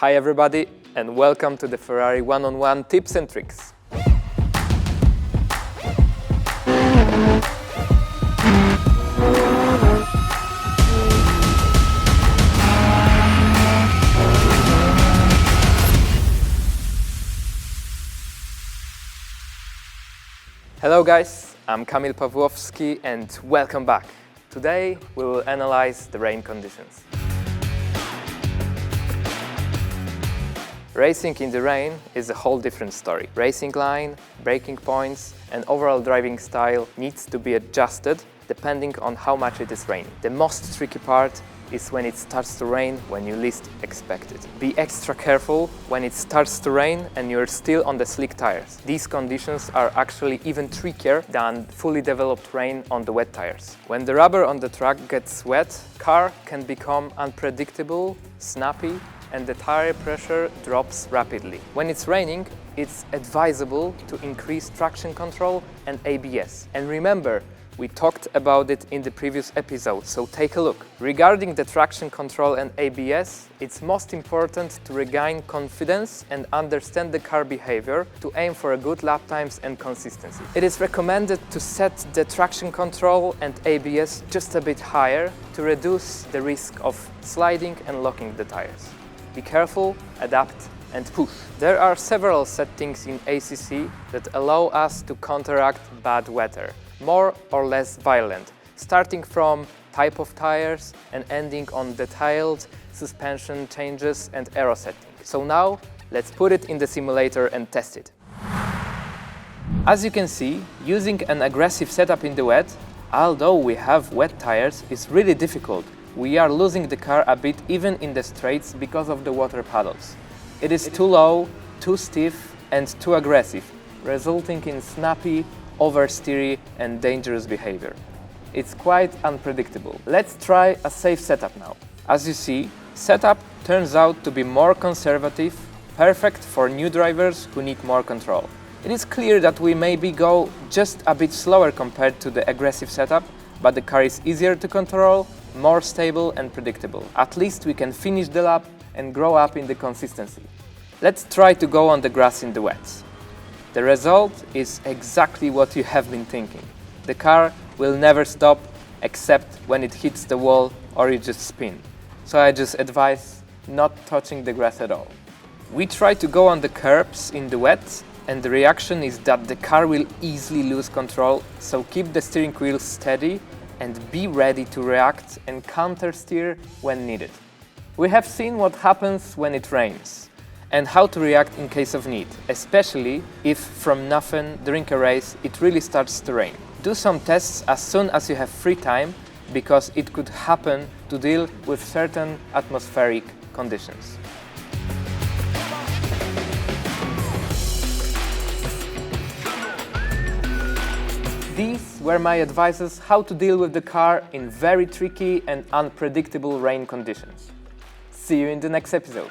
Hi everybody and welcome to the Ferrari one-on-one tips and tricks. Hello guys, I'm Kamil Pawlowski and welcome back. Today we will analyze the rain conditions. Racing in the rain is a whole different story. Racing line, braking points and overall driving style needs to be adjusted depending on how much it is raining. The most tricky part is when it starts to rain when you least expect it. Be extra careful when it starts to rain and you're still on the slick tires. These conditions are actually even trickier than fully developed rain on the wet tires. When the rubber on the track gets wet, car can become unpredictable, snappy, and the tire pressure drops rapidly. When it's raining, it's advisable to increase traction control and ABS. And remember, we talked about it in the previous episode, so take a look. Regarding the traction control and ABS, it's most important to regain confidence and understand the car behavior to aim for a good lap times and consistency. It is recommended to set the traction control and ABS just a bit higher to reduce the risk of sliding and locking the tires. Be careful, adapt and push. There are several settings in ACC that allow us to counteract bad weather, more or less violent, starting from type of tires and ending on detailed suspension changes and aero setting. So now, let's put it in the simulator and test it. As you can see, using an aggressive setup in the wet, although we have wet tires, is really difficult. We are losing the car a bit even in the straights because of the water puddles. It is too low, too stiff and too aggressive, resulting in snappy, oversteery and dangerous behavior. It's quite unpredictable. Let's try a safe setup now. As you see, setup turns out to be more conservative, perfect for new drivers who need more control. It is clear that we maybe go just a bit slower compared to the aggressive setup, but the car is easier to control, more stable and predictable. At least we can finish the lap and grow up in the consistency. Let's try to go on the grass in the wet. The result is exactly what you have been thinking. The car will never stop except when it hits the wall or you just spin. So I just advise not touching the grass at all. We try to go on the curbs in the wet and the reaction is that the car will easily lose control, so keep the steering wheel steady and be ready to react and counter-steer when needed. We have seen what happens when it rains and how to react in case of need, especially if from nothing during a race it really starts to rain. Do some tests as soon as you have free time because it could happen to deal with certain atmospheric conditions. These were my advices how to deal with the car in very tricky and unpredictable rain conditions. See you in the next episode.